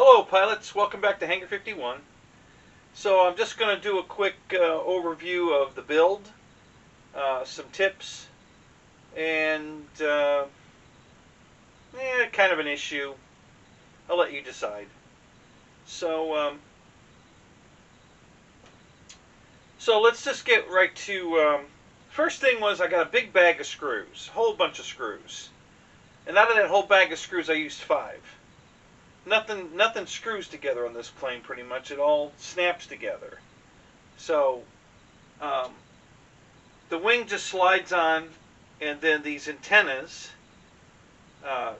Hello pilots, welcome back to Hangar 51. So I'm just going to do a quick overview of the build, some tips, and kind of an issue. I'll let you decide. So let's just get right to, first thing was I got a big bag of screws, a whole bunch of screws. And out of that whole bag of screws I used 5. Nothing screws together on this plane pretty much. It all snaps together. So the wing just slides on, and then these antennas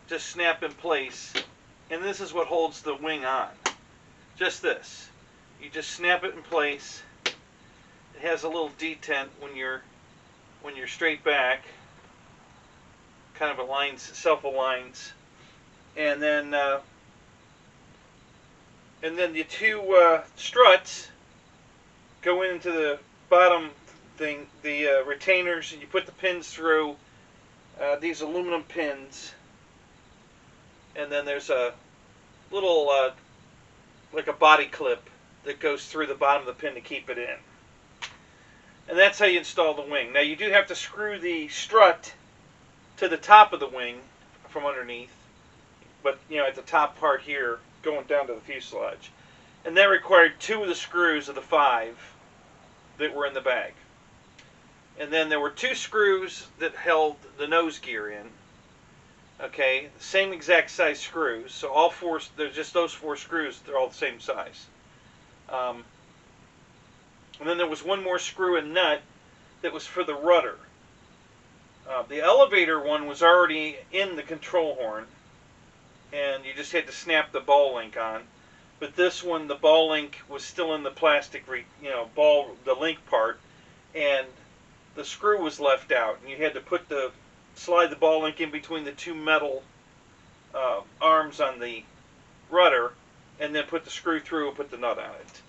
just snap in place, and this is what holds the wing on. Just this. You just snap it in place. It has a little detent when you're straight back. Kind of aligns, self-aligns, and then the two struts go into the bottom thing, the retainers, and you put the pins through these aluminum pins, and then there's a little like a body clip that goes through the bottom of the pin to keep it in. And that's how you install the wing. Now you do have to screw the strut to the top of the wing from underneath, but at the top part here going down to the fuselage, and that required 2 of the screws of the 5 that were in the bag. And then there were 2 screws that held the nose gear in. Okay, same exact size screws. So all 4, there's just those 4 screws. They're all the same size. And then there was one more screw and nut that was for the rudder. The elevator one was already in the control horn, and you just had to snap the ball link on. But this one, the ball link was still in the plastic, the link part, and the screw was left out, and you had to slide the ball link in between the 2 metal arms on the rudder, and then put the screw through and put the nut on it.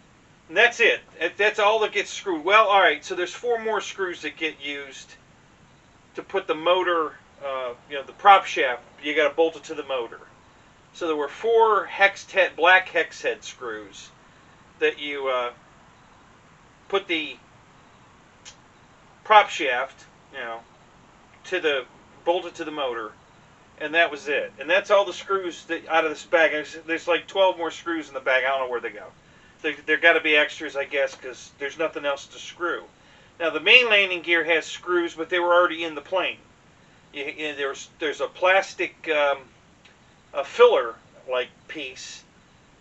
And that's it. That's all that gets screwed. Well, all right. So there's 4 more screws that get used to put the motor, the prop shaft. You got to bolt it to the motor. So there were 4 black hex head screws that you put the prop shaft, bolted to the motor, and that was it. And that's all the screws that out of this bag. There's like 12 more screws in the bag. I don't know where they go. There got to be extras, I guess, because there's nothing else to screw. Now the main landing gear has screws, but they were already in the plane. There's a plastic a filler-like piece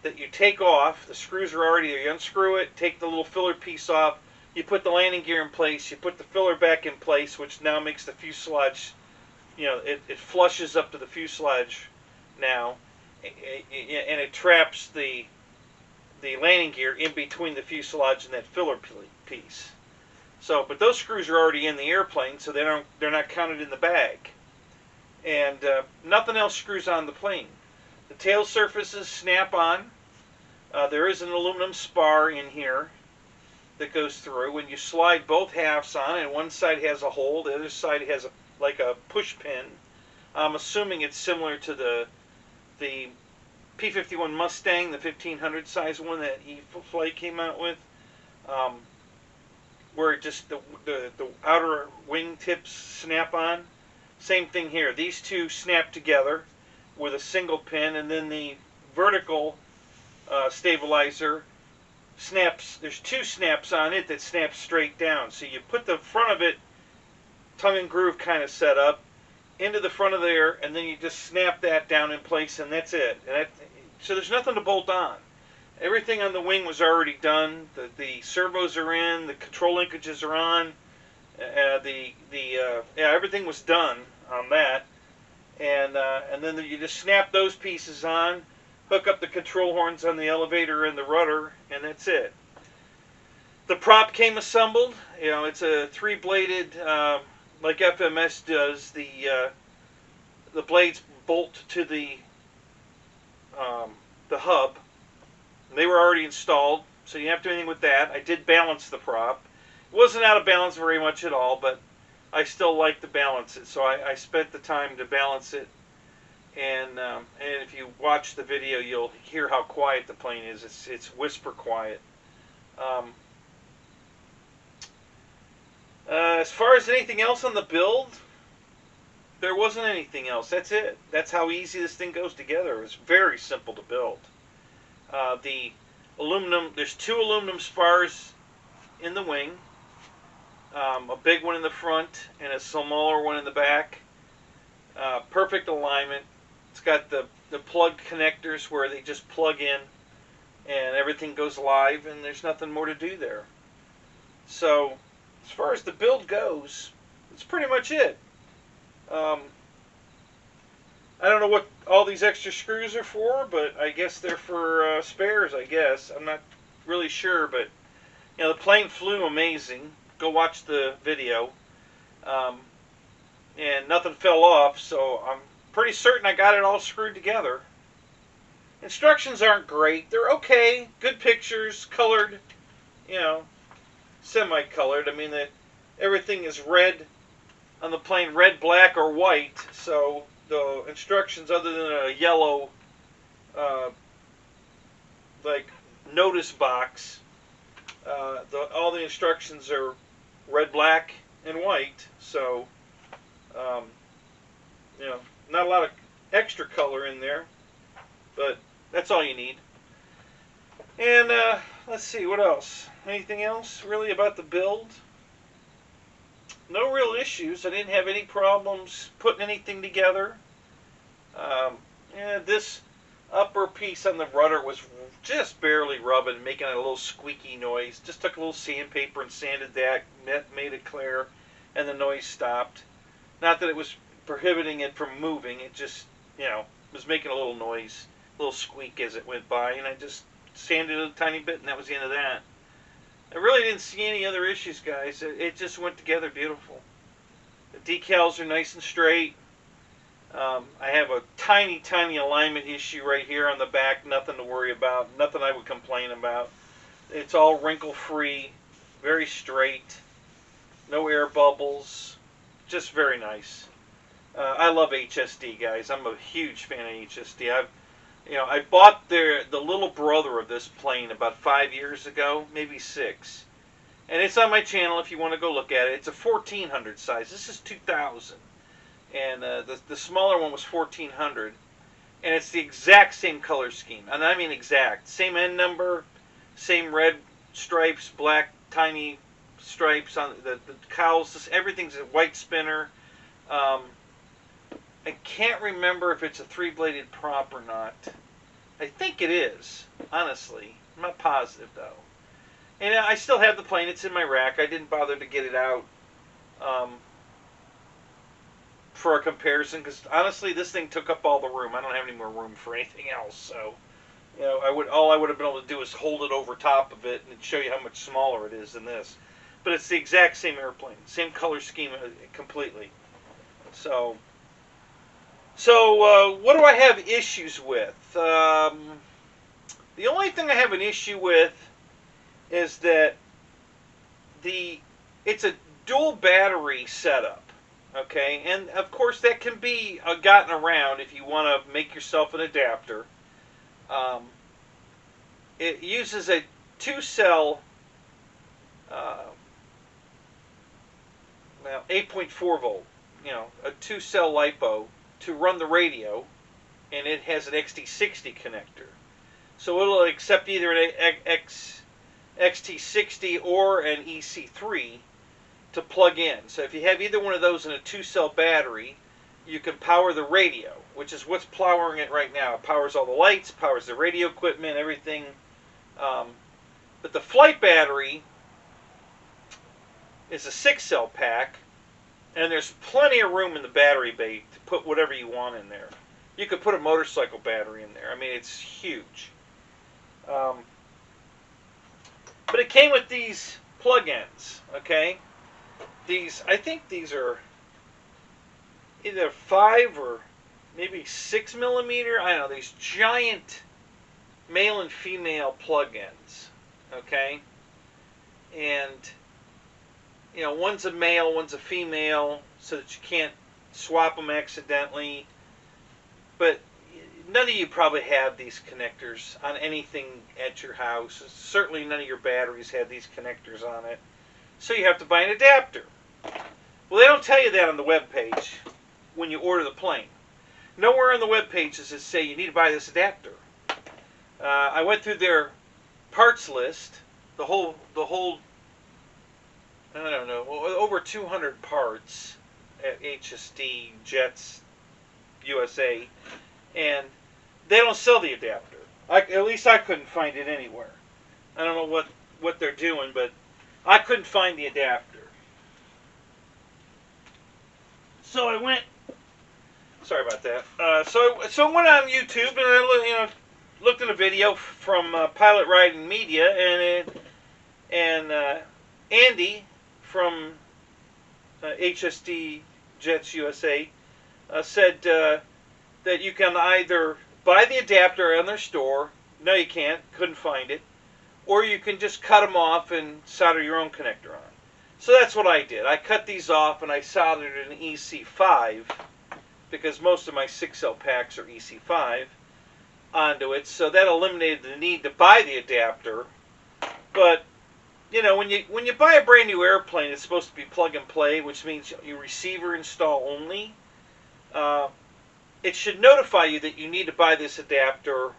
that you take off. The screws are already there. You unscrew it, take the little filler piece off, you put the landing gear in place, you put the filler back in place, which now makes the fuselage, it flushes up to the fuselage now, and it traps the landing gear in between the fuselage and that filler piece. So, but those screws are already in the airplane, so they're not counted in the bag. And nothing else screws on the plane. The tail surfaces snap on. There is an aluminum spar in here that goes through. When you slide both halves on, and one side has a hole, the other side has like a push pin. I'm assuming it's similar to the P-51 Mustang, the 1500 size one that E-Flight came out with, where just the outer wing tips snap on. Same thing here. These 2 snap together with a single pin, and then the vertical stabilizer snaps. There's 2 snaps on it that snap straight down. So you put the front of it, tongue and groove kind of set up, into the front of there, and then you just snap that down in place, and that's it. So there's nothing to bolt on. Everything on the wing was already done. The servos are in, the control linkages are on, everything was done on that, and then you just snap those pieces on, hook up the control horns on the elevator and the rudder, and that's it. The prop came assembled. It's a 3-bladed, like FMS does. The blades bolt to the hub. And they were already installed, so you don't have to do anything with that. I did balance the prop. It wasn't out of balance very much at all, but I still like to balance it, so I spent the time to balance it and if you watch the video, you'll hear how quiet the plane is. It's whisper quiet. As far as anything else on the build, there wasn't anything else. That's it. That's how easy this thing goes together. It's very simple to build. The aluminum, there's 2 aluminum spars in the wing, a big one in the front and a smaller one in the back. Perfect alignment. It's got the plug connectors where they just plug in and everything goes live, and there's nothing more to do there. So as far as the build goes, that's pretty much it. I don't know what all these extra screws are for, but I guess they're for spares, I guess. I'm not really sure, but you know, the plane flew amazing. Go watch the video. And nothing fell off, so I'm pretty certain I got it all screwed together. Instructions aren't great. They're okay. Good pictures, colored, you know, semi-colored. I mean, that everything is red on the plane, red, black, or white. So the instructions, other than a yellow, like notice box, all the instructions are red, black, and white. So, you know, not a lot of extra color in there, but that's all you need. And let's see, what else? Anything else really about the build? No real issues. I didn't have any problems putting anything together. Yeah, this upper piece on the rudder was just barely rubbing, making a little squeaky noise. Just took a little sandpaper and sanded that, made it clear, and the noise stopped. Not that it was prohibiting it from moving, it just, you know, was making a little noise, a little squeak as it went by, and I just sanded it a tiny bit, and that was the end of that. I really didn't see any other issues, guys. It just went together beautiful. The decals are nice and straight. I have a tiny, tiny alignment issue right here on the back. Nothing to worry about. Nothing I would complain about. It's all wrinkle-free, very straight, no air bubbles. Just very nice. I love HSD, guys. I'm a huge fan of HSD. I bought the little brother of this plane about 5 years ago, maybe 6, and it's on my channel if you want to go look at it. It's a 1400 size. This is 2000, and the smaller one was 1400, and it's the exact same color scheme, and I mean exact. Same end number, same red stripes, black tiny stripes on the cowls. Everything's a white spinner. I can't remember if it's a 3-bladed prop or not. I think it is, honestly. I'm not positive, though. And I still have the plane. It's in my rack. I didn't bother to get it out for a comparison, because honestly, this thing took up all the room. I don't have any more room for anything else. So, you know, all I would have been able to do is hold it over top of it and show you how much smaller it is than this. But it's the exact same airplane, same color scheme completely. So what do I have issues with? The only thing I have an issue with is that it's a dual battery setup, okay? And of course that can be gotten around if you want to make yourself an adapter. It uses a 2-cell, 8.4 volt, you know, a 2-cell LiPo to run the radio, and it has an XT60 connector. So it'll accept either an XT60 or an EC3 to plug in. So if you have either one of those in a 2-cell battery, you can power the radio, which is what's powering it right now. It powers all the lights, powers the radio equipment, everything. But the flight battery is a 6-cell pack, and there's plenty of room in the battery bay to put whatever you want in there. You could put a motorcycle battery in there. I mean, it's huge. But it came with these plug-ins, okay? I think these are either 5 or maybe 6 millimeter. I don't know, these giant male and female plug-ins, okay? And you know, one's a male, one's a female, so that you can't swap them accidentally. but none of you probably have these connectors on anything at your house. Certainly none of your batteries have these connectors on it. So you have to buy an adapter. Well, they don't tell you that on the web page when you order the plane. Nowhere on the web page does it say you need to buy this adapter. I went through their parts list, the whole I don't know, over 200 parts at HSD Jets USA, and they don't sell the adapter. At least I couldn't find it anywhere. I don't know what they're doing, but I couldn't find the adapter. So I went. Sorry about that. So I went on YouTube and I looked at a video from Pilot Riding Media, and Andy from HSD Jets USA said that you can either buy the adapter on their store. No, you can't. Couldn't find it. Or you can just cut them off and solder your own connector on. So that's what I did. I cut these off and I soldered an EC5, because most of my 6L packs are EC5, onto it. So that eliminated the need to buy the adapter. But when you buy a brand new airplane, it's supposed to be plug and play, which means you receiver install only. It should notify you that you need to buy this adapter,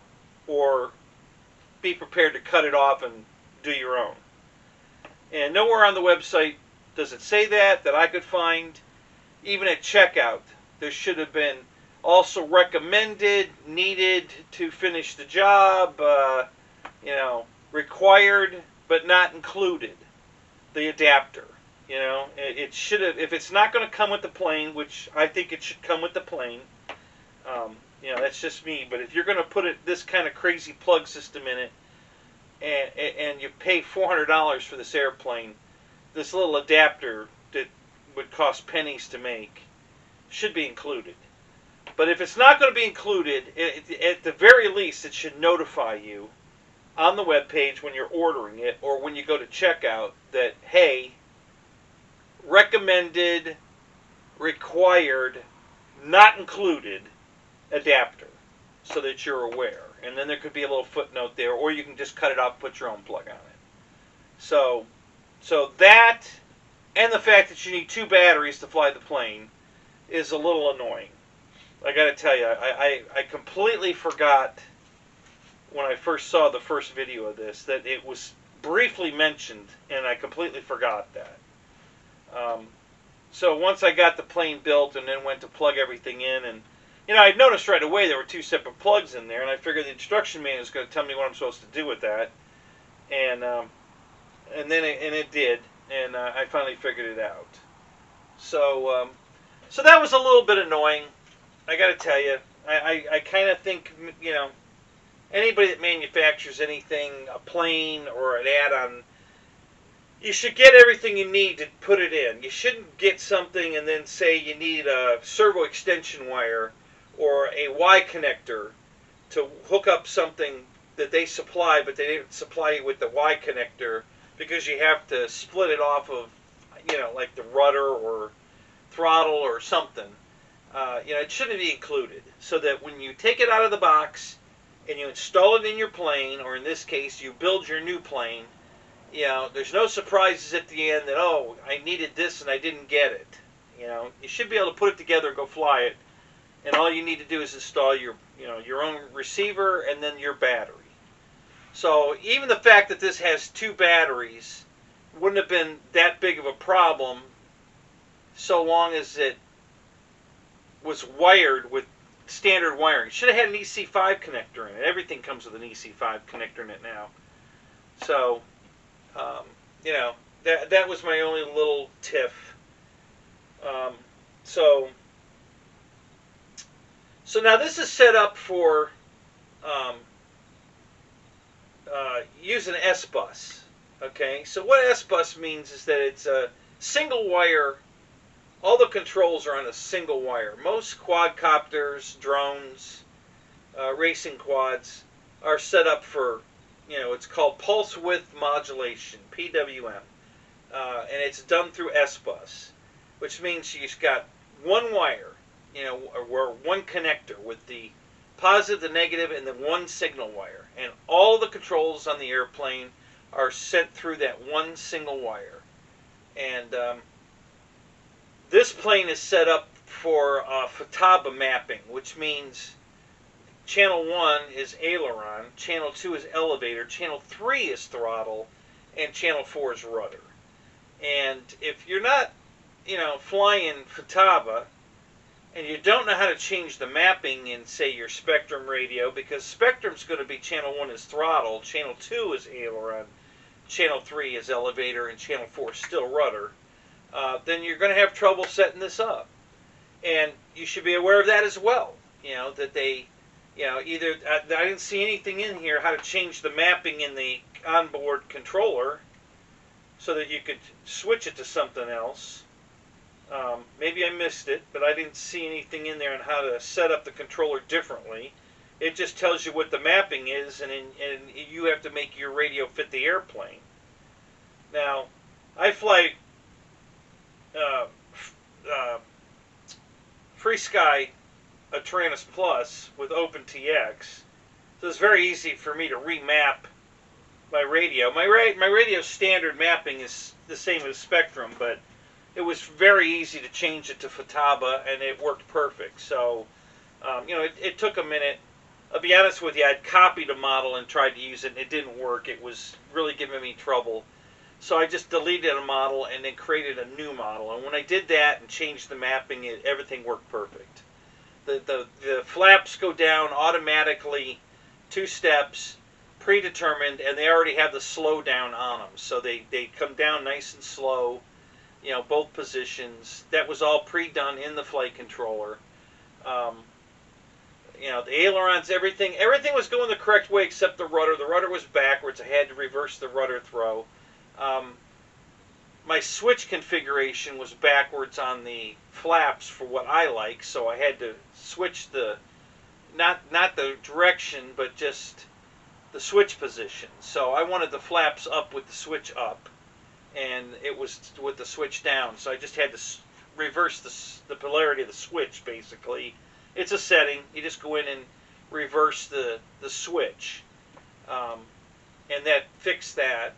or be prepared to cut it off and do your own. And nowhere on the website does it say that I could find. Even at checkout, there should have been also recommended, needed to finish the job, required but not included, the adapter. It should have, if it's not going to come with the plane, which I think it should come with the plane. That's just me. But if you're going to put this kind of crazy plug system in it, and you pay $400 for this airplane, this little adapter that would cost pennies to make should be included. But if it's not going to be included, at the very least, it should notify you on the web page when you're ordering it, or when you go to checkout, that, hey, recommended, required, not included adapter, so that you're aware. And then there could be a little footnote there, or you can just cut it off, put your own plug on it. So that, and the fact that you need 2 batteries to fly the plane, is a little annoying. I got to tell you, I completely forgot when I first saw the first video of this that it was briefly mentioned, and I completely forgot that. So once I got the plane built and then went to plug everything in, and I noticed right away there were 2 separate plugs in there, and I figured the instruction manual was going to tell me what I'm supposed to do with that, and then it did, and I finally figured it out. So that was a little bit annoying. I got to tell you, I kind of think anybody that manufactures anything, a plane or an add-on, you should get everything you need to put it in. You shouldn't get something and then say you need a servo extension wire or a Y connector to hook up something that they supply, but they didn't supply you with the Y connector, because you have to split it off of, like the rudder or throttle or something. It shouldn't be included. So that when you take it out of the box and you install it in your plane, or in this case, you build your new plane, there's no surprises at the end that, oh, I needed this and I didn't get it. You should be able to put it together, go fly it, and all you need to do is install your own receiver and then your battery. So even the fact that this has 2 batteries wouldn't have been that big of a problem, so long as it was wired with standard wiring. It should have had an EC5 connector in it. Everything comes with an EC5 connector in it now. So, that was my only little tiff. So now this is set up for using S-Bus. Okay, so what S-Bus means is that it's a single wire. All the controls are on a single wire. Most quadcopters, drones, racing quads are set up for, it's called pulse width modulation, PWM. And it's done through S-Bus, which means you've got one wire you know, were one connector with the positive, the negative, and then one signal wire. And all the controls on the airplane are sent through that one single wire. And this plane is set up for FOAMBOY mapping, which means channel 1 is aileron, channel 2 is elevator, channel 3 is throttle, and channel 4 is rudder. And if you're not, you know, flying FOAMBOY, and you don't know how to change the mapping in, say, your Spectrum radio, because Spectrum's going to be channel 1 is throttle, channel 2 is aileron, channel 3 is elevator, and channel 4 is still rudder, then you're going to have trouble setting this up. And you should be aware of that as well. You know, that they, you know, either, I didn't see anything in here how to change the mapping in the onboard controller so that you could switch it to something else. Maybe I missed it, but I didn't see anything in there on how to set up the controller differently. It just tells you what the mapping is, and you have to make your radio fit the airplane. Now, I fly Free Sky Taranis Plus with OpenTX, so it's very easy for me to remap my radio. My radio's standard mapping is the same as Spectrum, but it was very easy to change it to FOAMBOY, and it worked perfect. So, you know, it took a minute. I'll be honest with you, I'd copied a model and tried to use it, and it didn't work. It was really giving me trouble. So I just deleted a model and then created a new model. And when I did that and changed the mapping, everything worked perfect. The flaps go down automatically, 2 steps, predetermined, and they already have the slow down on them. So they come down nice and slow. You know, both positions. That was all pre-done in the flight controller. You know, the ailerons, everything was going the correct way except the rudder. The rudder was backwards. I had to reverse the rudder throw. My switch configuration was backwards on the flaps for what I like, so I had to switch the, not the direction, but just the switch position. So I wanted the flaps up with the switch up, and it was with the switch down. So I just had to reverse the polarity of the switch, basically. It's a setting. You just go in and reverse the switch. And that fixed that.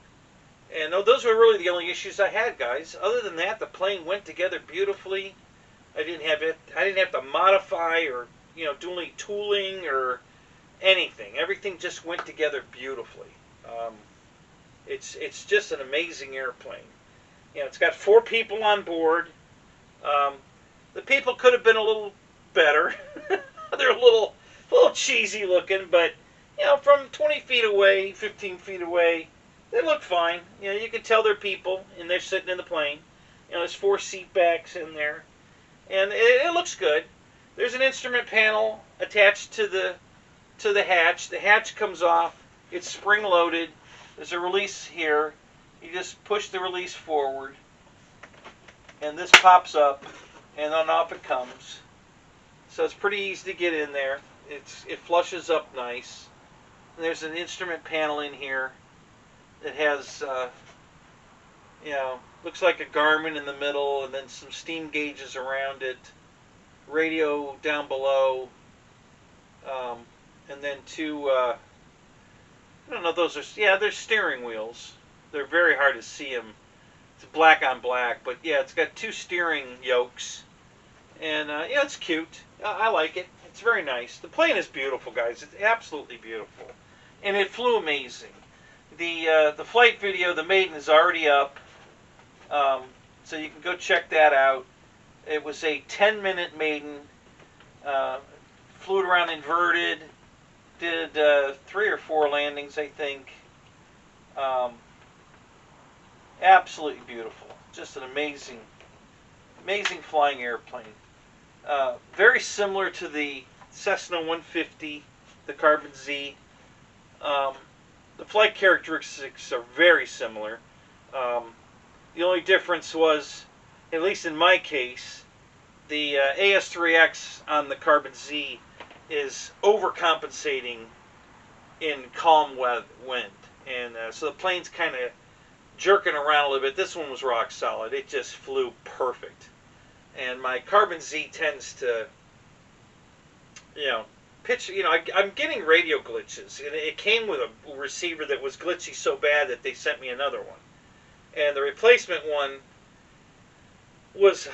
And those were really the only issues I had, guys. Other than that, the plane went together beautifully. I didn't have to modify or, you know, do any tooling or anything. Everything just went together beautifully. It's just an amazing airplane. You know, it's got 4 people on board. The people could have been a little better. They're a little cheesy looking, but, you know, from 20 feet away, 15 feet away, they look fine. You know, you can tell they're people, and they're sitting in the plane. You know, there's 4 seat backs in there, and it looks good. There's an instrument panel attached to the hatch. The hatch comes off. It's spring loaded. There's a release here. You just push the release forward, and this pops up, and then off it comes. So it's pretty easy to get in there. It flushes up nice. And there's an instrument panel in here. It has, you know, looks like a Garmin in the middle, and then some steam gauges around it. Radio down below, and then 2. I don't know. Those are, yeah, they're steering wheels. They're very hard to see them. It's black on black, but yeah, it's got 2 steering yokes, and yeah, it's cute. I like it. It's very nice. The plane is beautiful, guys. It's absolutely beautiful, and it flew amazing. The flight video, the maiden, is already up, so you can go check that out. It was a 10-minute maiden. Flew it around inverted. Did 3 or 4 landings, I think. Absolutely beautiful. Just an amazing flying airplane. Very similar to the Cessna 150, the Carbon Z. The flight characteristics are very similar. The only difference was, at least in my case, the AS3X on the Carbon Z is overcompensating in calm wind. And so the plane's kind of jerking around a little bit. This one was rock solid. It just flew perfect. And my Carbon Z tends to you know, pitch. You know, I'm getting radio glitches, and it came with a receiver that was glitchy so bad that they sent me another one, and the replacement one was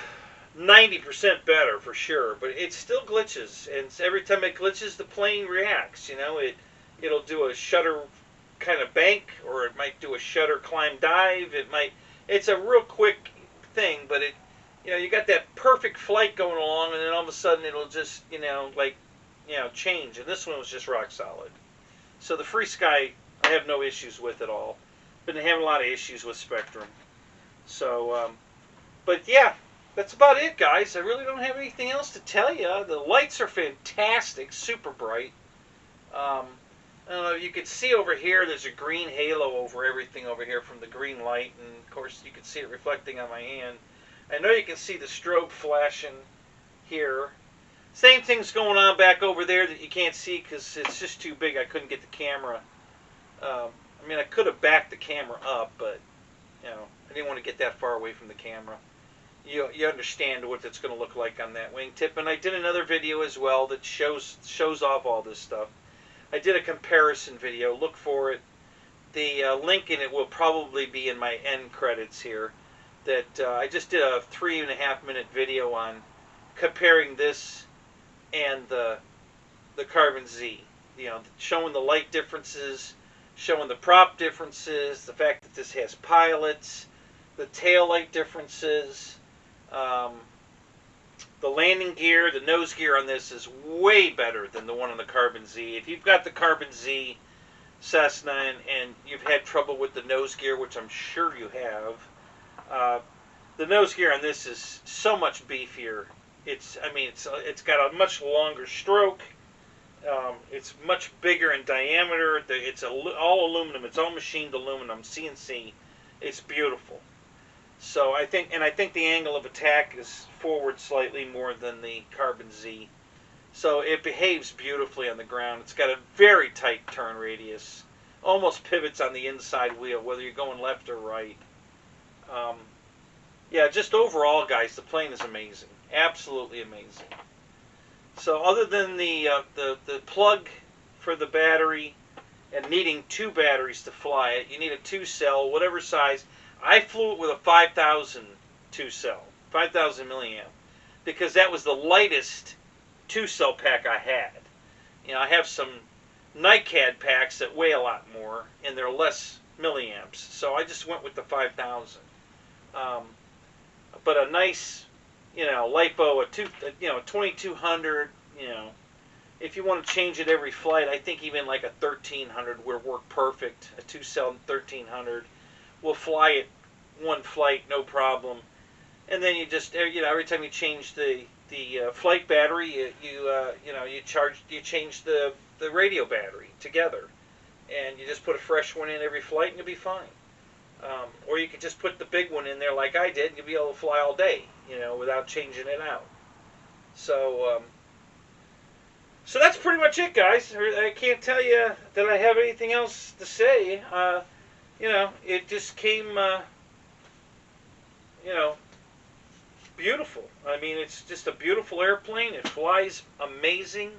90% better for sure, but it still glitches, and every time it glitches, the plane reacts. You know, it'll do a shutter kind of bank, or it might do a shutter climb dive. It's a real quick thing, but you got that perfect flight going along, and then all of a sudden it'll just, change. And this one was just rock solid. So the FreeSky, I have no issues with at all. Been having a lot of issues with Spectrum. So, but yeah, that's about it, guys. I really don't have anything else to tell you. The lights are fantastic, super bright. I don't know if you could see over here, there's a green halo over everything over here from the green light, and of course you can see it reflecting on my hand. I know you can see the strobe flashing here. Same thing's going on back over there that you can't see because it's just too big. I couldn't get the camera. I mean, I could have backed the camera up, but I didn't want to get that far away from the camera. You understand what it's going to look like on that wingtip. And I did another video as well that shows off all this stuff. I did a comparison video. Look for it. The link in it will probably be in my end credits here. That I just did a 3.5-minute video on comparing this and the Carbon Z. Showing the light differences, showing the prop differences, the fact that this has pilots, the tail light differences, the landing gear, the nose gear on this is way better than the one on the Carbon Z. If you've got the Carbon Z CESSNA and you've had trouble with the nose gear, which I'm sure you have, the nose gear on this is so much beefier. It's got a much longer stroke. It's much bigger in diameter. It's all aluminum. It's all machined aluminum, CNC. It's beautiful. So I think the angle of attack is forward slightly more than the Carbon Z. So it behaves beautifully on the ground. It's got a very tight turn radius. Almost pivots on the inside wheel, whether you're going left or right. Yeah, just overall, guys, the plane is amazing. Absolutely amazing. So other than the plug for the battery and needing 2 batteries to fly it, you need a 2-cell, whatever size. I flew it with a 5,000 2-cell, 5,000 milliamp, because that was the lightest 2-cell pack I had. I have some NiCad packs that weigh a lot more, and they're less milliamps, so I just went with the 5,000. But a nice, LiPo, a 2200, if you want to change it every flight, I think even like a 1300 would work perfect. A 2-cell 1300 will fly it one flight, no problem. And then you just, every time you change the flight battery, you change the radio battery together, and you just put a fresh one in every flight, and you'll be fine. Or you could just put the big one in there like I did, and you'll be able to fly all day, without changing it out. So, so that's pretty much it, guys. I can't tell you that I have anything else to say. It just came, beautiful. I mean, it's just a beautiful airplane. It flies amazing,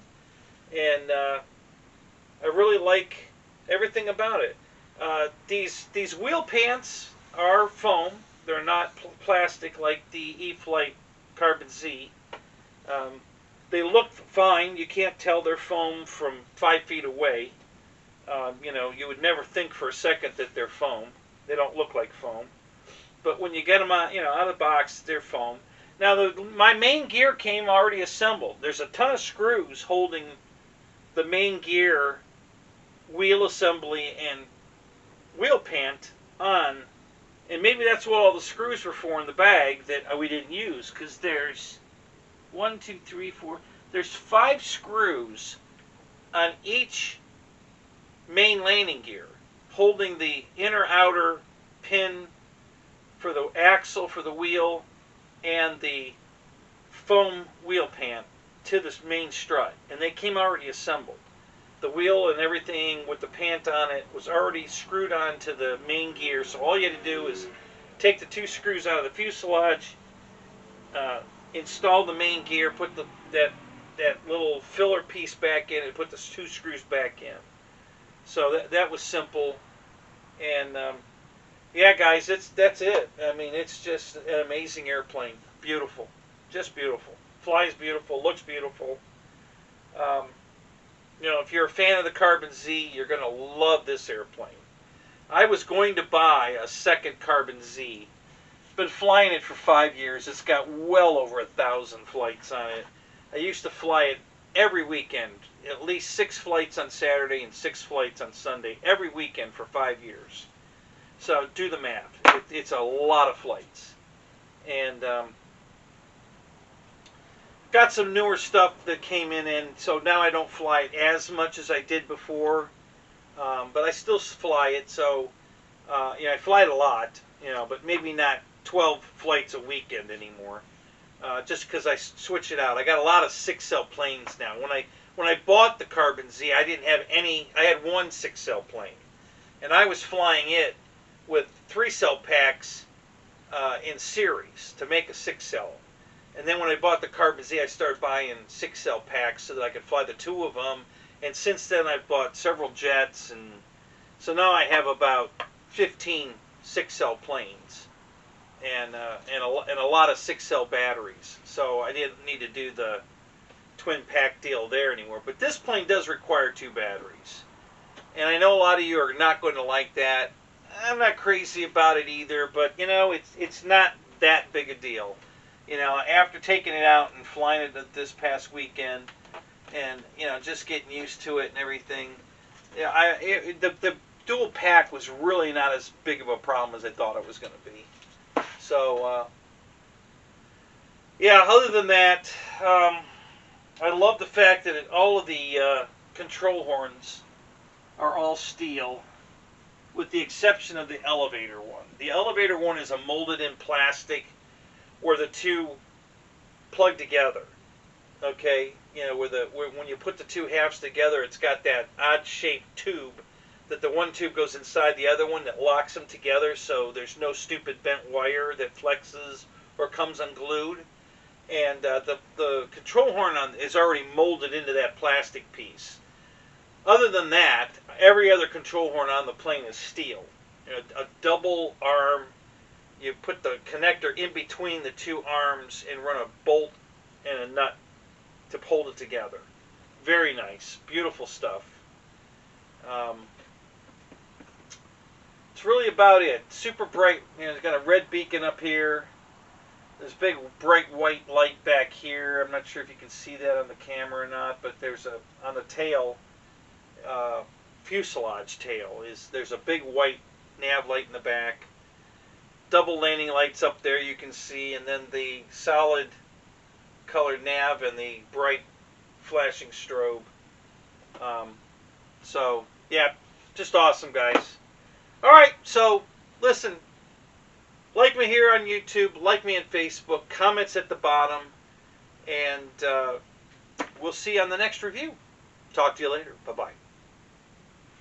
and I really like everything about it. These wheel pants are foam. They're not plastic like the E-flite Carbon Z. They look fine. You can't tell they're foam from 5 feet away. You would never think for a second that they're foam. They don't look like foam. But when you get them out, out of the box, they're foam. Now, my main gear came already assembled. There's a ton of screws holding the main gear, wheel assembly, and wheel pant on. And maybe that's what all the screws were for in the bag that we didn't use, because there's 1, 2, 3, 4. There's 5 screws on each main landing gear, holding the inner outer pin for the axle for the wheel and the foam wheel pant to this main strut, and they came already assembled. The wheel and everything with the pant on it was already screwed onto the main gear, so all you had to do is take the 2 screws out of the fuselage, install the main gear, put that that little filler piece back in and put the 2 screws back in. So that was simple. And yeah, guys, that's it. I mean, it's just an amazing airplane. Beautiful, just beautiful. Flies beautiful, looks beautiful. You know, if you're a fan of the Carbon Z, you're going to love this airplane. I was going to buy a second Carbon Z. Been flying it for 5 years. It's got well over 1,000 flights on it. I used to fly it every weekend, at least 6 flights on Saturday and 6 flights on Sunday, every weekend for 5 years. So do the math. It's a lot of flights. And got some newer stuff that came in, so now I don't fly it as much as I did before. But I still fly it, so you know, I fly it a lot, you know, but maybe not 12 flights a weekend anymore. Just because I switch it out. I got a lot of 6-cell planes now. When I bought the Carbon Z, I didn't have any. I had one 6-cell plane, and I was flying it with 3-cell packs in series to make a 6-cell. And then when I bought the Carbon Z, I started buying 6-cell packs so that I could fly the 2 of them. And since then, I've bought several jets, and so now I have about 15 6-cell planes, and a lot of 6-cell batteries. So I didn't need to do the twin pack deal there anymore. But this plane does require 2 batteries, and I know a lot of you are not going to like that. I'm not crazy about it either, but you know, it's not that big a deal. You know, after taking it out and flying it this past weekend, and you know, just getting used to it and everything, yeah, the dual pack was really not as big of a problem as I thought it was going to be. So yeah, other than that, I love the fact that all of the control horns are all steel, with the exception of the elevator one. The elevator one is a molded-in plastic where the 2 plug together. Okay, you know, when you put the 2 halves together, it's got that odd-shaped tube that the one tube goes inside the other one that locks them together, so there's no stupid bent wire that flexes or comes unglued. And the control horn is already molded into that plastic piece. Other than that, every other control horn on the plane is steel. You know, a double arm. You put the connector in between the 2 arms and run a bolt and a nut to hold it together. Very nice, beautiful stuff. It's really about it. Super bright. You know, it's got a red beacon up here. There's a big bright white light back here. I'm not sure if you can see that on the camera or not, but there's on the tail, fuselage tail, there's a big white nav light in the back. Double landing lights up there you can see, and then the solid colored nav and the bright flashing strobe. So yeah, just awesome, guys. Alright, so listen, like me here on YouTube, like me on Facebook, comments at the bottom, and we'll see you on the next review. Talk to you later. Bye-bye.